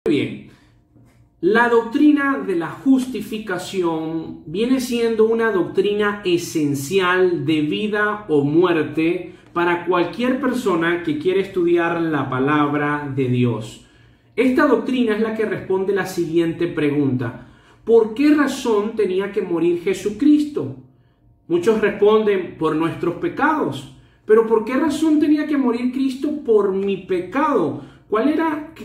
Bien, la doctrina de la justificación viene siendo una doctrina esencial de vida o muerte para cualquier persona que quiere estudiar la palabra de Dios. Esta doctrina es la que responde la siguiente pregunta: ¿por qué razón tenía que morir Jesucristo? Muchos responden: por nuestros pecados. Pero ¿por qué razón tenía que morir Cristo? Por mi pecado.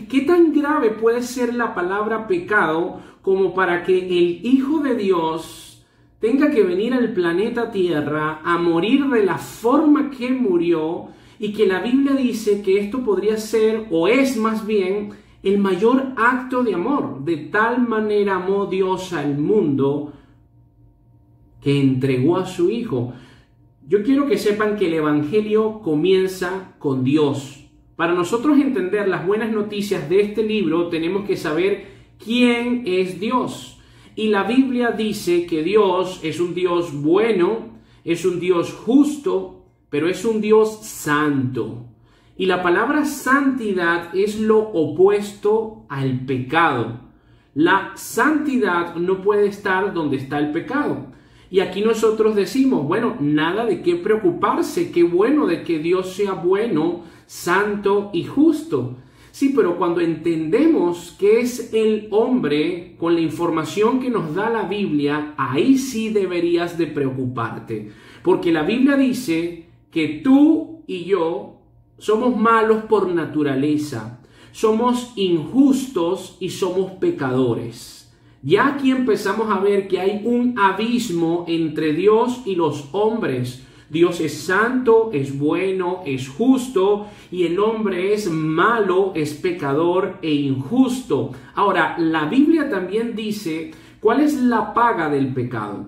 ¿Qué tan grave puede ser la palabra pecado como para que el Hijo de Dios tenga que venir al planeta Tierra a morir de la forma que murió, y que la Biblia dice que esto podría ser, o es más bien, el mayor acto de amor? De tal manera amó Dios al mundo que entregó a su Hijo. Yo quiero que sepan que el Evangelio comienza con Dios. Para nosotros entender las buenas noticias de este libro, tenemos que saber quién es Dios. Y la Biblia dice que Dios es un Dios bueno, es un Dios justo, pero es un Dios santo. Y la palabra santidad es lo opuesto al pecado. La santidad no puede estar donde está el pecado. Y aquí nosotros decimos, bueno, nada de qué preocuparse, qué bueno de que Dios sea bueno, santo y justo. Sí, pero cuando entendemos qué es el hombre con la información que nos da la Biblia, ahí sí deberías de preocuparte. Porque la Biblia dice que tú y yo somos malos por naturaleza, somos injustos y somos pecadores. Ya aquí empezamos a ver que hay un abismo entre Dios y los hombres. Dios es santo, es bueno, es justo, y el hombre es malo, es pecador e injusto. Ahora, la Biblia también dice cuál es la paga del pecado.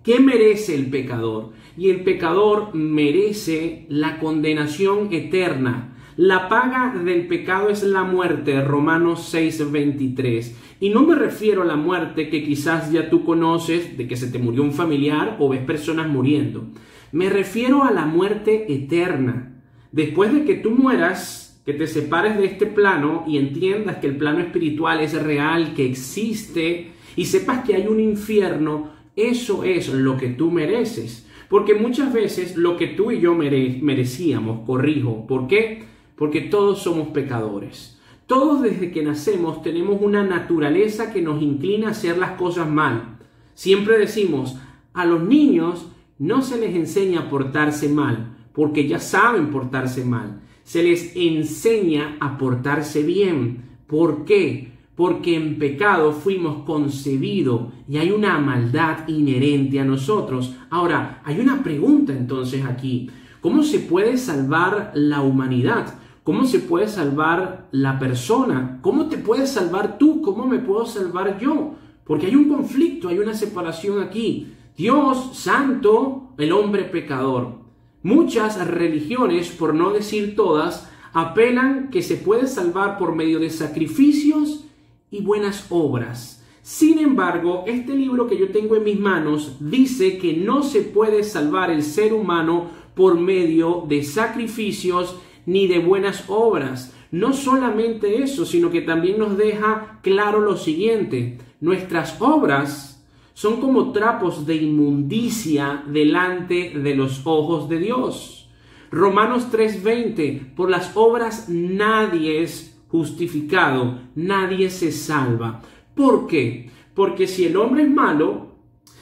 ¿Qué merece el pecador? Y el pecador merece la condenación eterna. La paga del pecado es la muerte, Romanos 6:23. Y no me refiero a la muerte que quizás ya tú conoces, de que se te murió un familiar o ves personas muriendo. Me refiero a la muerte eterna. Después de que tú mueras, que te separes de este plano y entiendas que el plano espiritual es real, que existe, y sepas que hay un infierno, eso es lo que tú mereces. Porque muchas veces lo que tú y yo merecíamos, corrijo. ¿Por qué? Porque todos somos pecadores. Todos desde que nacemos tenemos una naturaleza que nos inclina a hacer las cosas mal. Siempre decimos, a los niños no se les enseña a portarse mal, porque ya saben portarse mal. Se les enseña a portarse bien. ¿Por qué? Porque en pecado fuimos concebidos y hay una maldad inherente a nosotros. Ahora, hay una pregunta entonces aquí. ¿Cómo se puede salvar la humanidad? ¿Cómo se puede salvar la persona? ¿Cómo te puedes salvar tú? ¿Cómo me puedo salvar yo? Porque hay un conflicto, hay una separación aquí. Dios santo, el hombre pecador. Muchas religiones, por no decir todas, apelan que se puede salvar por medio de sacrificios y buenas obras. Sin embargo, este libro que yo tengo en mis manos dice que no se puede salvar el ser humano por medio de sacrificios ni de buenas obras. No solamente eso, sino que también nos deja claro lo siguiente: nuestras obras son como trapos de inmundicia delante de los ojos de Dios. Romanos 3:20, por las obras nadie es justificado, nadie se salva. ¿Por qué? Porque si el hombre es malo,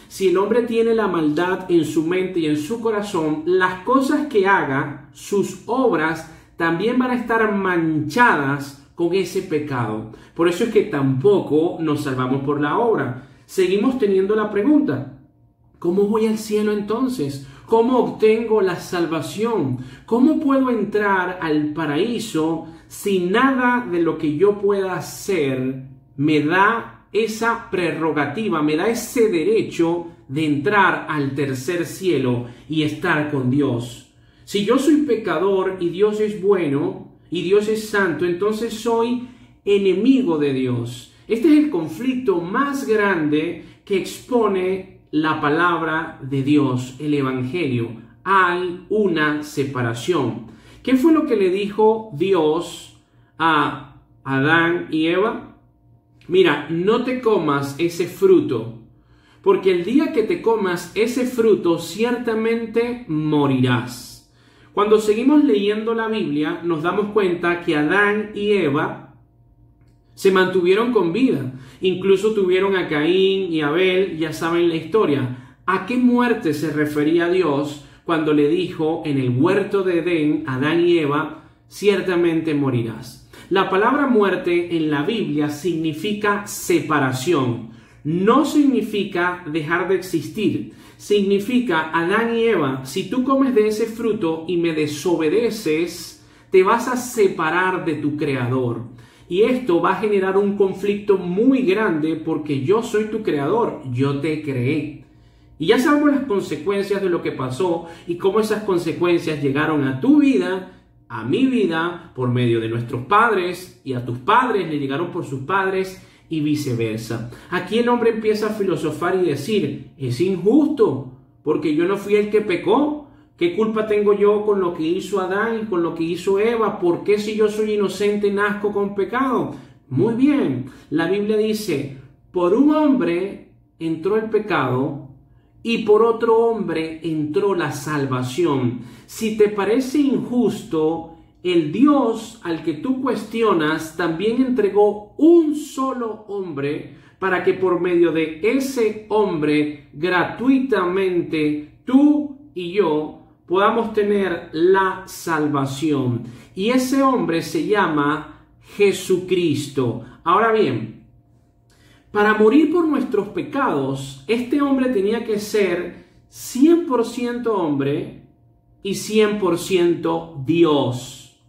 si el hombre tiene la maldad en su mente y en su corazón, las cosas que haga, sus obras, también van a estar manchadas con ese pecado. Por eso es que tampoco nos salvamos por la obra. Seguimos teniendo la pregunta: ¿cómo voy al cielo entonces? ¿Cómo obtengo la salvación? ¿Cómo puedo entrar al paraíso si nada de lo que yo pueda hacer me da esa prerrogativa, me da ese derecho de entrar al tercer cielo y estar con Dios? Si yo soy pecador y Dios es bueno y Dios es santo, entonces soy enemigo de Dios. Este es el conflicto más grande que expone la palabra de Dios, el Evangelio. Hay una separación. ¿Qué fue lo que le dijo Dios a Adán y Eva? Mira, no te comas ese fruto, porque el día que te comas ese fruto ciertamente morirás. Cuando seguimos leyendo la Biblia nos damos cuenta que Adán y Eva se mantuvieron con vida. Incluso tuvieron a Caín y Abel, ya saben la historia. ¿A qué muerte se refería Dios cuando le dijo en el huerto de Edén a Adán y Eva, ciertamente morirás? La palabra muerte en la Biblia significa separación. No significa dejar de existir. Significa, Adán y Eva, si tú comes de ese fruto y me desobedeces, te vas a separar de tu Creador. Y esto va a generar un conflicto muy grande porque yo soy tu Creador, yo te creé. Y ya sabemos las consecuencias de lo que pasó y cómo esas consecuencias llegaron a tu vida, a mi vida, por medio de nuestros padres, y a tus padres le llegaron por sus padres y viceversa. Aquí el hombre empieza a filosofar y decir, es injusto porque yo no fui el que pecó. ¿Qué culpa tengo yo con lo que hizo Adán y con lo que hizo Eva? ¿Por qué si yo soy inocente nazco con pecado? Muy bien, la Biblia dice, por un hombre entró el pecado y por otro hombre entró la salvación. Si te parece injusto, el Dios al que tú cuestionas también entregó un solo hombre para que por medio de ese hombre gratuitamente tú y yo podamos tener la salvación. Y ese hombre se llama Jesucristo. Ahora bien, para morir por nuestros pecados, este hombre tenía que ser 100% hombre y 100% Dios.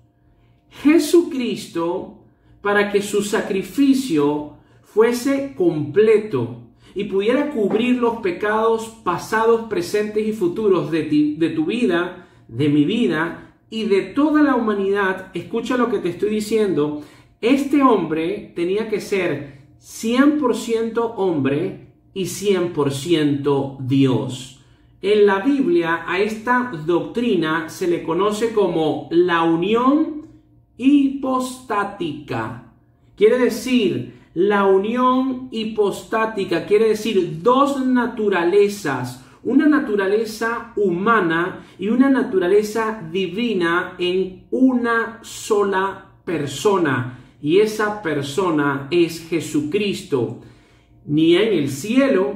Jesucristo, para que su sacrificio fuese completo y pudiera cubrir los pecados pasados, presentes y futuros de tu vida, de mi vida y de toda la humanidad, escucha lo que te estoy diciendo, este hombre tenía que ser 100% hombre y 100% Dios. En la Biblia a esta doctrina se le conoce como la unión hipostática. Quiere decir, la unión hipostática quiere decir dos naturalezas, una naturaleza humana y una naturaleza divina en una sola persona. Y esa persona es Jesucristo. Ni en el cielo,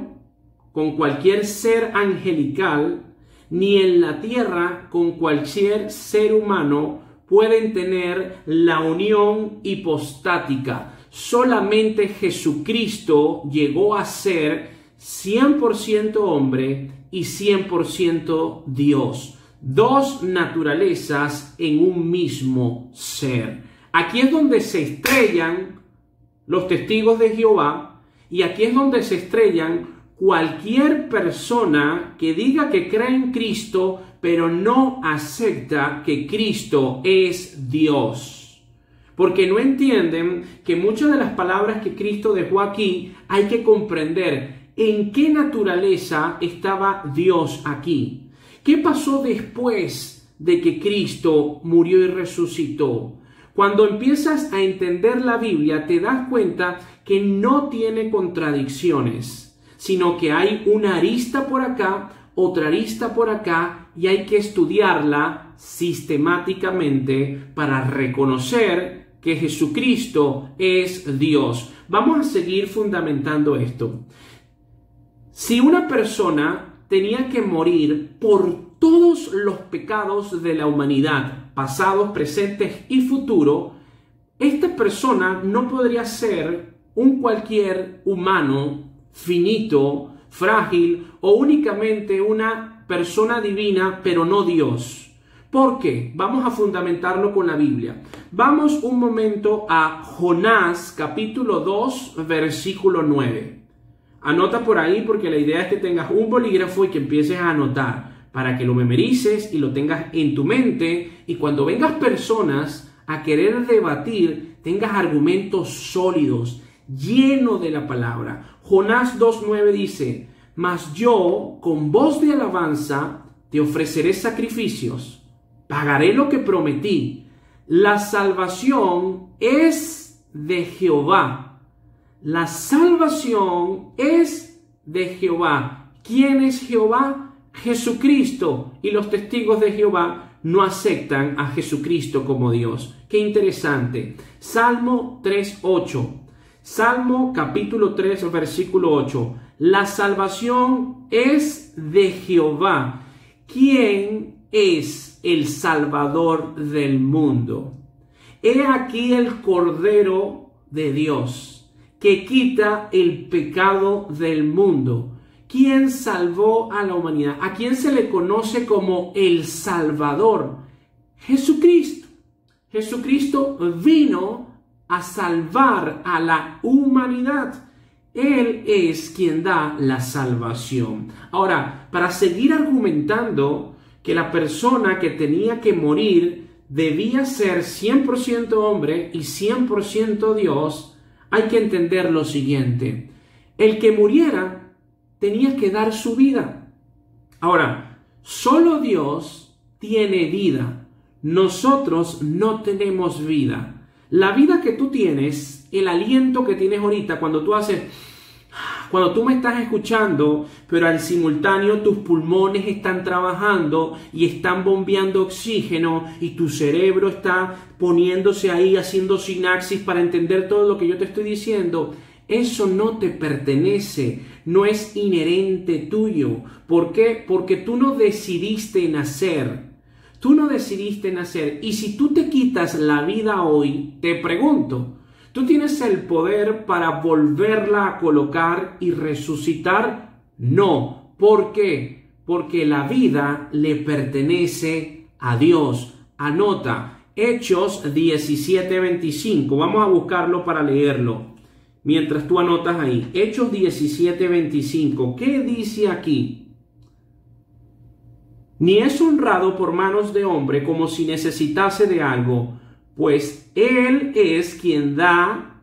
con cualquier ser angelical, ni en la tierra, con cualquier ser humano, pueden tener la unión hipostática. Solamente Jesucristo llegó a ser 100% hombre y 100% Dios. Dos naturalezas en un mismo ser. Aquí es donde se estrellan los testigos de Jehová y aquí es donde se estrellan cualquier persona que diga que cree en Cristo, pero no acepta que Cristo es Dios. Porque no entienden que muchas de las palabras que Cristo dejó aquí hay que comprender en qué naturaleza estaba Dios aquí. ¿Qué pasó después de que Cristo murió y resucitó? Cuando empiezas a entender la Biblia te das cuenta que no tiene contradicciones, sino que hay una arista por acá, otra arista por acá y hay que estudiarla sistemáticamente para reconocer que Jesucristo es Dios. Vamos a seguir fundamentando esto. Si una persona tenía que morir por todos los pecados de la humanidad, pasados, presentes y futuro, esta persona no podría ser un cualquier humano finito, frágil o únicamente una persona divina, pero no Dios. ¿Por qué? Vamos a fundamentarlo con la Biblia. Vamos un momento a Jonás, capítulo 2, versículo 9. Anota por ahí porque la idea es que tengas un bolígrafo y que empieces a anotar para que lo memorices y lo tengas en tu mente y cuando vengas personas a querer debatir, tengas argumentos sólidos, llenos de la palabra. Jonás 2:9 dice, mas yo con voz de alabanza te ofreceré sacrificios, pagaré lo que prometí, la salvación es de Jehová. La salvación es de Jehová. ¿Quién es Jehová? Jesucristo. Y los testigos de Jehová no aceptan a Jesucristo como Dios. Qué interesante. Salmo 3:8. Salmo capítulo 3, versículo 8. La salvación es de Jehová. ¿Quién es el Salvador del mundo? He aquí el Cordero de Dios, que quita el pecado del mundo. ¿Quién salvó a la humanidad? ¿A quién se le conoce como el Salvador? Jesucristo. Jesucristo vino a salvar a la humanidad. Él es quien da la salvación. Ahora, para seguir argumentando que la persona que tenía que morir debía ser 100% hombre y 100% Dios, hay que entender lo siguiente. El que muriera tenía que dar su vida. Ahora, solo Dios tiene vida. Nosotros no tenemos vida. La vida que tú tienes, el aliento que tienes ahorita, cuando tú me estás escuchando, pero al simultáneo tus pulmones están trabajando y están bombeando oxígeno y tu cerebro está poniéndose ahí, haciendo sinapsis para entender todo lo que yo te estoy diciendo, eso no te pertenece, no es inherente tuyo. ¿Por qué? Porque tú no decidiste nacer. Tú no decidiste nacer. Y si tú te quitas la vida hoy, te pregunto, ¿tú tienes el poder para volverla a colocar y resucitar? No. ¿Por qué? Porque la vida le pertenece a Dios. Anota, Hechos 17:25. Vamos a buscarlo para leerlo. Mientras tú anotas ahí. Hechos 17:25. ¿Qué dice aquí? Ni es honrado por manos de hombre como si necesitase de algo, pues Él es quien da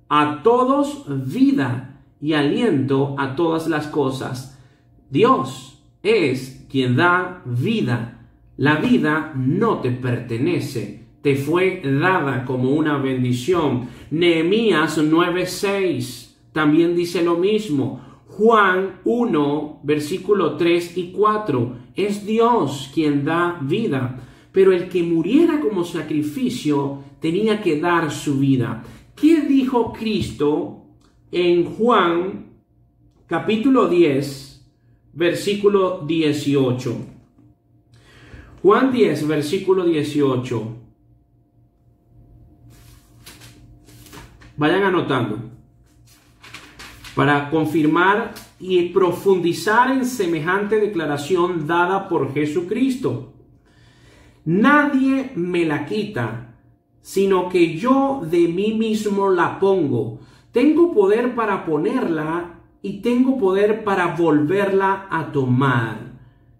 a todos vida y aliento a todas las cosas. Dios es quien da vida. La vida no te pertenece, te fue dada como una bendición. Nehemías 9:6 también dice lo mismo. Juan 1, versículo 3 y 4. Es Dios quien da vida, pero el que muriera como sacrificio tenía que dar su vida. ¿Qué dijo Cristo en Juan capítulo 10, versículo 18? Juan 10, versículo 18. Vayan anotando para confirmar y profundizar en semejante declaración dada por Jesucristo. Nadie me la quita, sino que yo de mí mismo la pongo. Tengo poder para ponerla y tengo poder para volverla a tomar.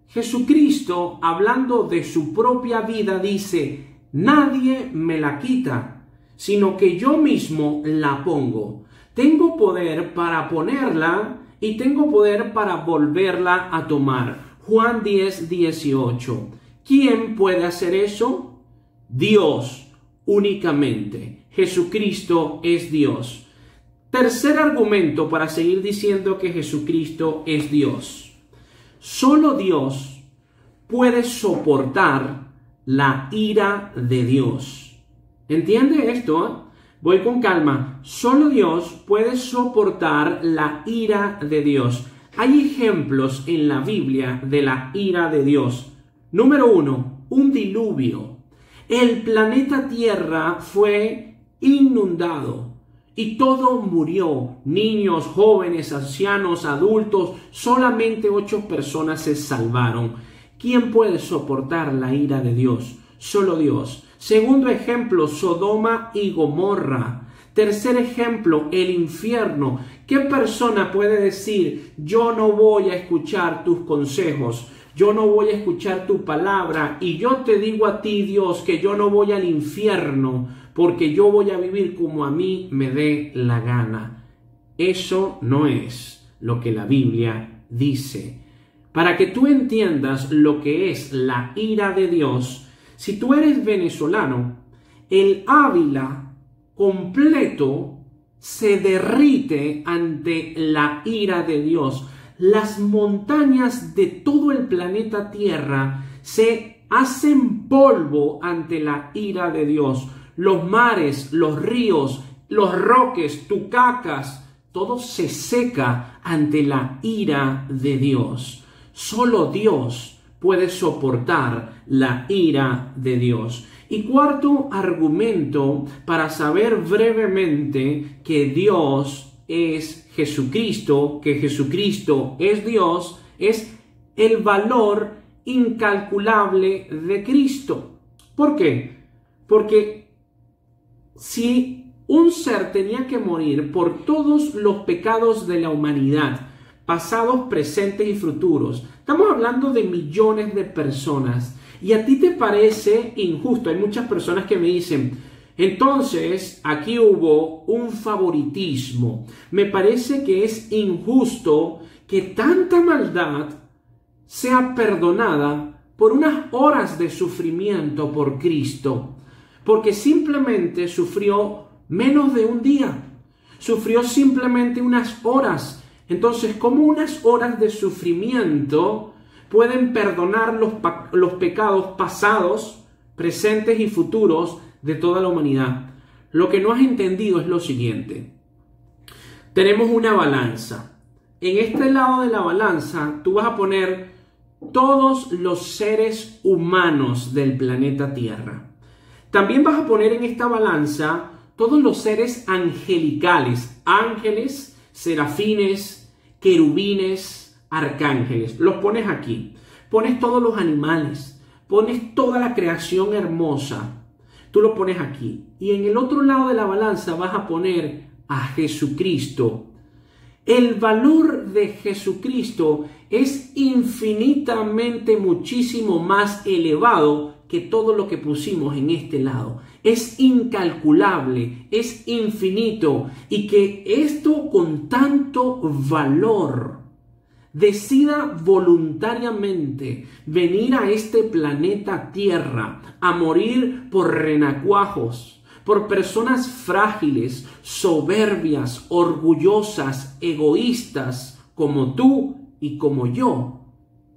Jesucristo, hablando de su propia vida, dice, nadie me la quita, sino que yo mismo la pongo. Tengo poder para ponerla y tengo poder para volverla a tomar. Juan 10, 18. ¿Quién puede hacer eso? Dios únicamente. Jesucristo es Dios. Tercer argumento para seguir diciendo que Jesucristo es Dios. Solo Dios puede soportar la ira de Dios. ¿Entiende esto? Voy con calma. Solo Dios puede soportar la ira de Dios. Hay ejemplos en la Biblia de la ira de Dios. Número 1, un diluvio. El planeta Tierra fue inundado y todo murió. Niños, jóvenes, ancianos, adultos. Solamente 8 personas se salvaron. ¿Quién puede soportar la ira de Dios? Solo Dios. Segundo ejemplo, Sodoma y Gomorra. Tercer ejemplo, el infierno. ¿Qué persona puede decir, yo no voy a escuchar tus consejos, yo no voy a escuchar tu palabra y yo te digo a ti, Dios, que yo no voy al infierno porque yo voy a vivir como a mí me dé la gana? Eso no es lo que la Biblia dice. Para que tú entiendas lo que es la ira de Dios, si tú eres venezolano, el Ávila completo se derrite ante la ira de Dios. Las montañas de todo el planeta Tierra se hacen polvo ante la ira de Dios. Los mares, los ríos, los roques, tucacas, todo se seca ante la ira de Dios. Solo Dios puede soportar la ira de Dios. Y cuarto argumento para saber brevemente que Dios es Jesucristo, que Jesucristo es Dios, es el valor incalculable de Cristo. ¿Por qué? Porque si un ser tenía que morir por todos los pecados de la humanidad, pasados, presentes y futuros, estamos hablando de millones de personas, y a ti te parece injusto. Hay muchas personas que me dicen, entonces aquí hubo un favoritismo. Me parece que es injusto que tanta maldad sea perdonada por unas horas de sufrimiento por Cristo, porque simplemente sufrió menos de un día, sufrió simplemente unas horas. Entonces, ¿cómo unas horas de sufrimiento pueden perdonar los pecados pasados, presentes y futuros de toda la humanidad? Lo que no has entendido es lo siguiente. Tenemos una balanza. En este lado de la balanza, tú vas a poner todos los seres humanos del planeta Tierra. También vas a poner en esta balanza todos los seres angelicales, ángeles, serafines, querubines, arcángeles. Los pones aquí. Pones todos los animales, pones toda la creación hermosa. Tú lo pones aquí. Y en el otro lado de la balanza vas a poner a Jesucristo. El valor de Jesucristo es infinitamente muchísimo más elevado que todo lo que pusimos en este lado. Es incalculable, es infinito, y que esto con tanto valor decida voluntariamente venir a este planeta Tierra a morir por renacuajos, por personas frágiles, soberbias, orgullosas, egoístas, como tú y como yo,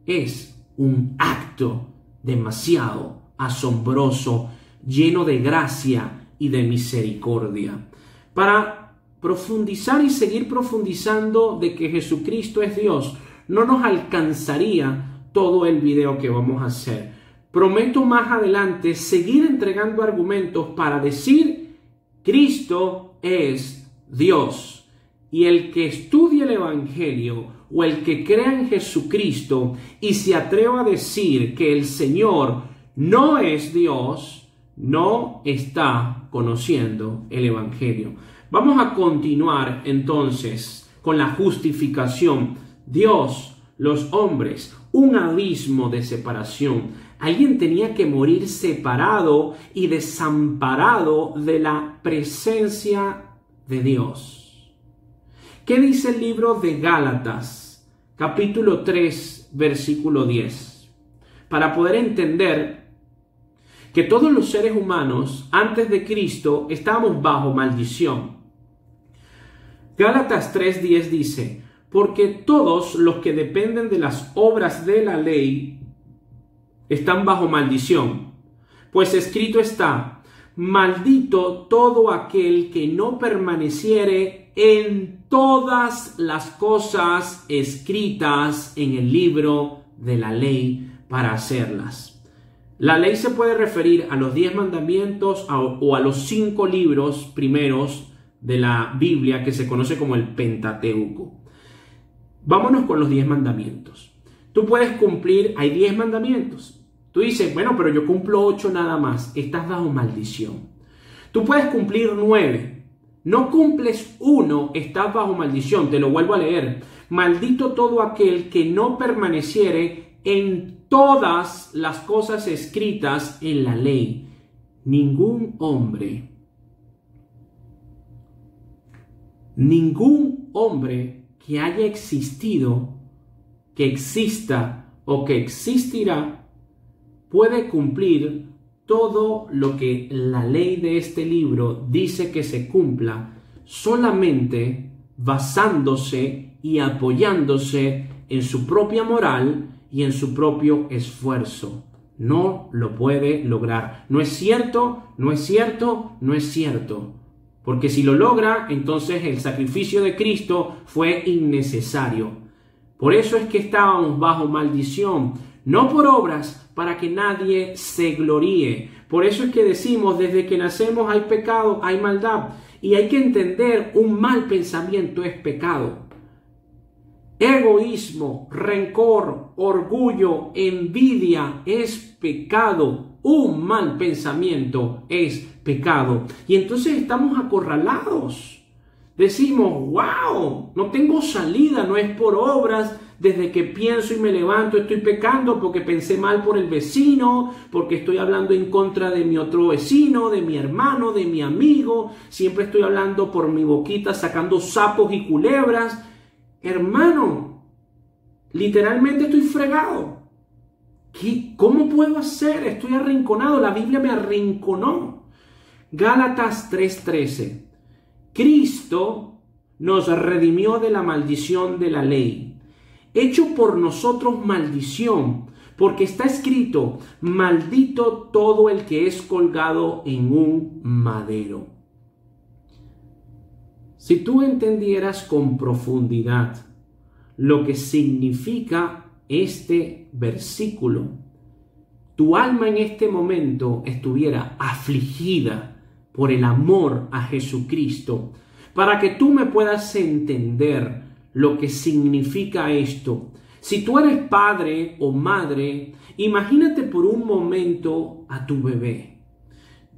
es un acto demasiado asombroso, lleno de gracia y de misericordia. Para profundizar y seguir profundizando de que Jesucristo es Dios, no nos alcanzaría todo el video que vamos a hacer. Prometo más adelante seguir entregando argumentos para decir Cristo es Dios. Y el que estudie el Evangelio o el que crea en Jesucristo y se atreva a decir que el Señor no es Dios, no está conociendo el Evangelio. Vamos a continuar entonces con la justificación. Dios, los hombres, un abismo de separación. Alguien tenía que morir separado y desamparado de la presencia de Dios. ¿Qué dice el libro de Gálatas, capítulo 3, versículo 10? Para poder entender que todos los seres humanos antes de Cristo estábamos bajo maldición. Gálatas 3:10 dice, porque todos los que dependen de las obras de la ley están bajo maldición, pues escrito está, maldito todo aquel que no permaneciere en todas las cosas escritas en el libro de la ley para hacerlas. La ley se puede referir a los 10 mandamientos o a los 5 libros primeros de la Biblia que se conoce como el Pentateuco. Vámonos con los 10 mandamientos. Tú puedes cumplir, hay 10 mandamientos. Tú dices, bueno, pero yo cumplo 8 nada más. Estás bajo maldición. Tú puedes cumplir 9. No cumples 1, estás bajo maldición. Te lo vuelvo a leer. Maldito todo aquel que no permaneciere en todas las cosas escritas en la ley. Ningún hombre que haya existido, que exista o que existirá, puede cumplir todo lo que la ley de este libro dice que se cumpla solamente basándose y apoyándose en su propia moral y en su propio esfuerzo. No lo puede lograr. No es cierto, no es cierto, no es cierto. Porque si lo logra, entonces el sacrificio de Cristo fue innecesario. Por eso es que estábamos bajo maldición, no por obras, para que nadie se gloríe. Por eso es que decimos, desde que nacemos hay pecado, hay maldad. Y hay que entender, un mal pensamiento es pecado. Egoísmo, rencor, orgullo, envidia es pecado. Un mal pensamiento es pecado. Y entonces estamos acorralados. Decimos, wow, no tengo salida, no es por obras. Desde que pienso y me levanto estoy pecando porque pensé mal por el vecino, porque estoy hablando en contra de mi otro vecino, de mi hermano, de mi amigo. Siempre estoy hablando por mi boquita, sacando sapos y culebras. Hermano, literalmente estoy fregado. ¿Cómo puedo hacer? Estoy arrinconado. La Biblia me arrinconó. Gálatas 3:13. Cristo nos redimió de la maldición de la ley, hecho por nosotros maldición, porque está escrito, maldito todo el que es colgado en un madero. Si tú entendieras con profundidad lo que significa este versículo, tu alma en este momento estuviera afligida por el amor a Jesucristo, para que tú me puedas entender lo que significa esto. Si tú eres padre o madre, imagínate por un momento a tu bebé.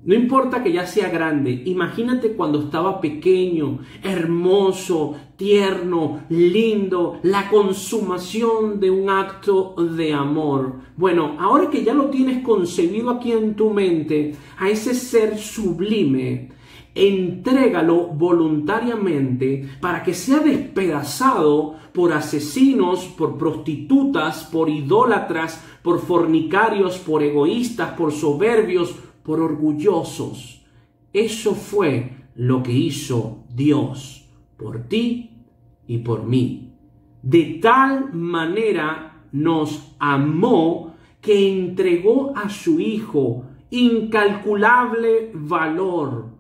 No importa que ya sea grande, imagínate cuando estaba pequeño, hermoso, tierno, lindo, la consumación de un acto de amor. Bueno, ahora que ya lo tienes concebido aquí en tu mente, a ese ser sublime, entrégalo voluntariamente para que sea despedazado por asesinos, por prostitutas, por idólatras, por fornicarios, por egoístas, por soberbios, por orgullosos. Eso fue lo que hizo Dios por ti y por mí. De tal manera nos amó que entregó a su Hijo, incalculable valor,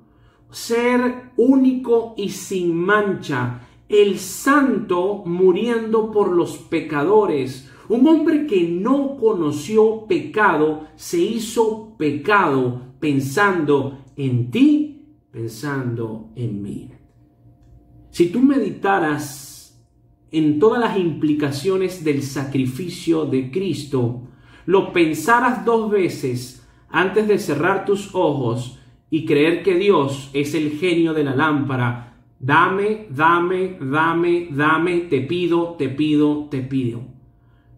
ser único y sin mancha, el santo muriendo por los pecadores. Un hombre que no conoció pecado se hizo pecado pensando en ti, pensando en mí. Si tú meditaras en todas las implicaciones del sacrificio de Cristo, lo pensaras 2 veces antes de cerrar tus ojos y creer que Dios es el genio de la lámpara. Dame, dame, dame, dame, te pido, te pido, te pido.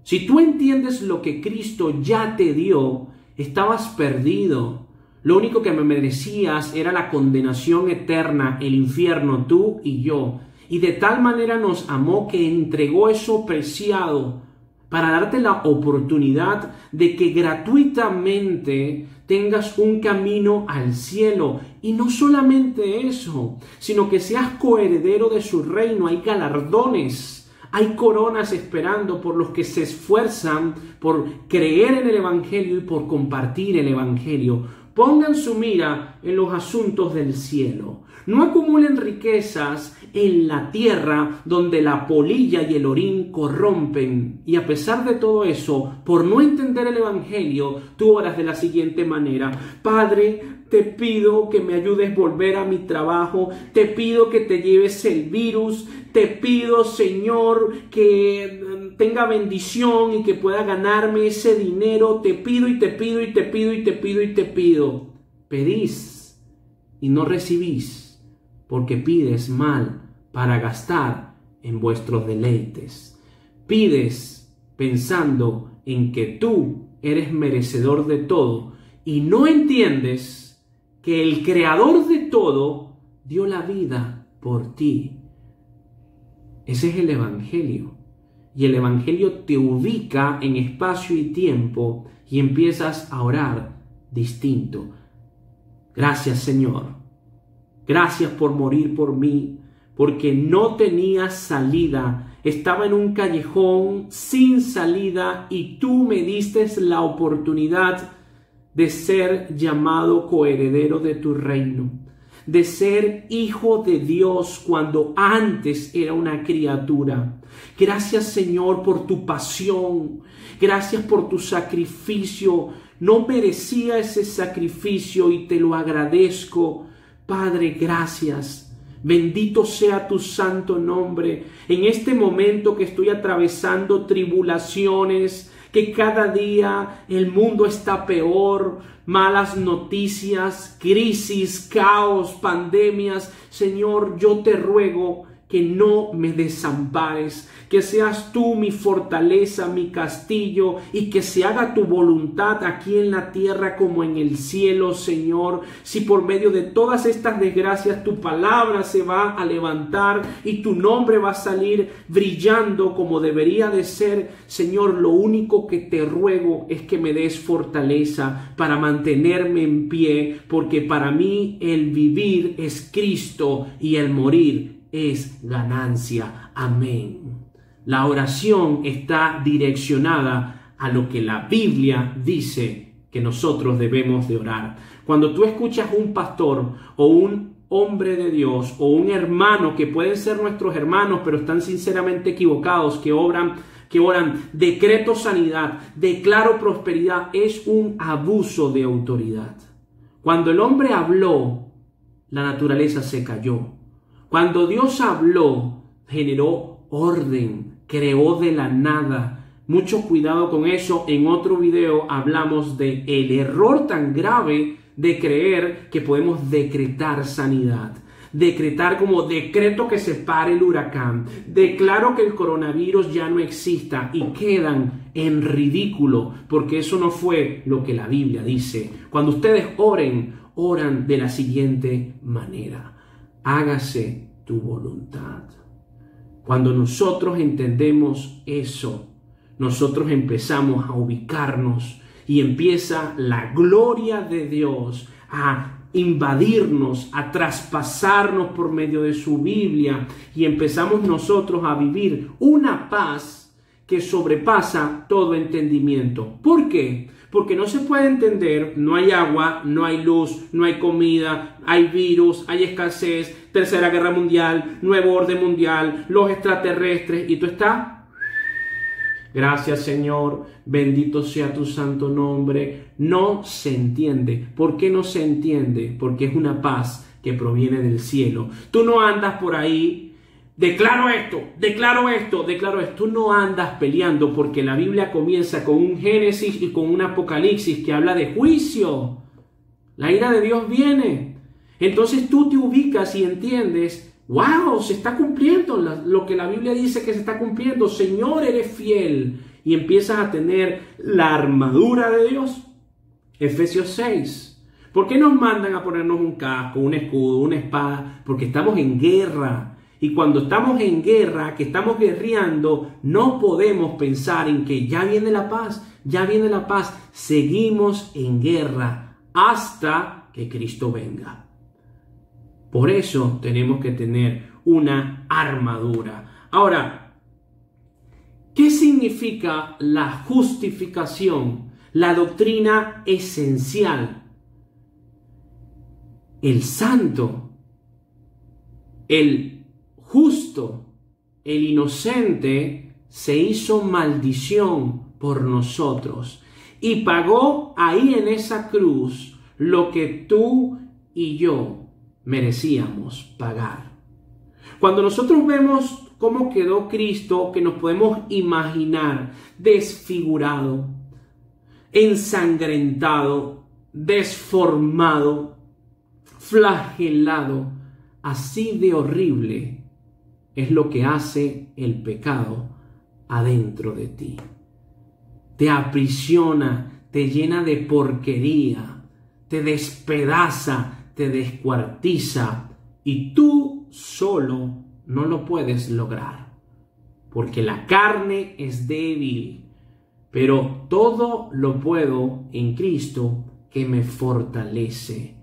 Si tú entiendes lo que Cristo ya te dio, estabas perdido. Lo único que me merecías era la condenación eterna, el infierno, tú y yo. Y de tal manera nos amó que entregó eso preciado para darte la oportunidad de que gratuitamente tengas un camino al cielo. Y no solamente eso, sino que seas coheredero de su reino. Hay galardones. Hay coronas esperando por los que se esfuerzan por creer en el Evangelio y por compartir el Evangelio. Pongan su mira en los asuntos del cielo. No acumulen riquezas en la tierra donde la polilla y el orín corrompen. Y a pesar de todo eso, por no entender el Evangelio, tú oras de la siguiente manera: Padre, te pido que me ayudes a volver a mi trabajo, te pido que te lleves el virus, te pido, Señor, que tenga bendición y que pueda ganarme ese dinero, te pido y te pido y te pido y te pido y te pido. Pedís y no recibís, porque pides mal para gastar en vuestros deleites. Pides pensando en que tú eres merecedor de todo y no entiendes que el creador de todo dio la vida por ti. Ese es el Evangelio. Y el Evangelio te ubica en espacio y tiempo y empiezas a orar: distinto. Gracias, Señor. Gracias por morir por mí, porque no tenía salida. Estaba en un callejón sin salida y tú me diste la oportunidad de ser llamado coheredero de tu reino, de ser hijo de Dios cuando antes era una criatura. Gracias, Señor, por tu pasión. Gracias por tu sacrificio. No merecía ese sacrificio y te lo agradezco. Padre, gracias. Bendito sea tu santo nombre. En este momento que estoy atravesando tribulaciones, que cada día el mundo está peor, malas noticias, crisis, caos, pandemias. Señor, yo te ruego que no me desampares, que seas tú mi fortaleza, mi castillo, y que se haga tu voluntad aquí en la tierra como en el cielo, Señor. Si por medio de todas estas desgracias tu palabra se va a levantar y tu nombre va a salir brillando como debería de ser, Señor, lo único que te ruego es que me des fortaleza para mantenerme en pie, porque para mí el vivir es Cristo y el morir es ganancia. Amén. La oración está direccionada a lo que la Biblia dice que nosotros debemos de orar. Cuando tú escuchas un pastor o un hombre de Dios o un hermano, que pueden ser nuestros hermanos pero están sinceramente equivocados, que oran, decreto sanidad, declaro prosperidad, es un abuso de autoridad. Cuando el hombre habló, la naturaleza se cayó. Cuando Dios habló, generó orden, creó de la nada. Mucho cuidado con eso. En otro video hablamos de el error tan grave de creer que podemos decretar sanidad. Decretar como decreto que se pare el huracán. Declaro que el coronavirus ya no exista y quedan en ridículo, porque eso no fue lo que la Biblia dice. Cuando ustedes oran de la siguiente manera: hágase tu voluntad. Cuando nosotros entendemos eso, nosotros empezamos a ubicarnos y empieza la gloria de Dios a invadirnos, a traspasarnos por medio de su Biblia, y empezamos nosotros a vivir una paz que sobrepasa todo entendimiento. ¿Por qué? Porque no se puede entender, no hay agua, no hay luz, no hay comida, hay virus, hay escasez, tercera guerra mundial, nuevo orden mundial, los extraterrestres, y tú estás. Gracias, Señor, bendito sea tu santo nombre. No se entiende. ¿Por qué no se entiende? Porque es una paz que proviene del cielo. Tú no andas por ahí. Declaro esto, declaro esto, declaro esto. Tú no andas peleando, porque la Biblia comienza con un Génesis y con un Apocalipsis que habla de juicio. La ira de Dios viene. Entonces tú te ubicas y entiendes, wow, se está cumpliendo lo que la Biblia dice que se está cumpliendo. Señor, eres fiel. Y empiezas a tener la armadura de Dios. Efesios 6. ¿Por qué nos mandan a ponernos un casco, un escudo, una espada? Porque estamos en guerra. Y cuando estamos en guerra, que estamos guerreando, no podemos pensar en que ya viene la paz, ya viene la paz. Seguimos en guerra hasta que Cristo venga. Por eso tenemos que tener una armadura. Ahora, ¿qué significa la justificación? La doctrina esencial. El santo, el justo, el inocente, se hizo maldición por nosotros y pagó ahí en esa cruz lo que tú y yo merecíamos pagar. Cuando nosotros vemos cómo quedó Cristo, que nos podemos imaginar desfigurado, ensangrentado, desformado, flagelado, así de horrible es lo que hace el pecado adentro de ti. Te aprisiona, te llena de porquería, te despedaza, te descuartiza, y tú solo no lo puedes lograr, porque la carne es débil, pero todo lo puedo en Cristo que me fortalece.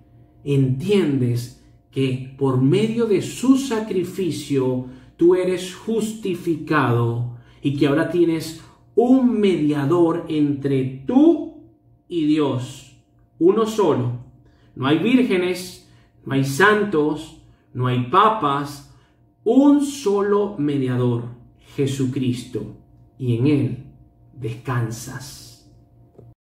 Entiendes que por medio de su sacrificio tú eres justificado y que ahora tienes un mediador entre tú y Dios, uno solo. No hay vírgenes, no hay santos, no hay papas, un solo mediador, Jesucristo, y en Él descansas.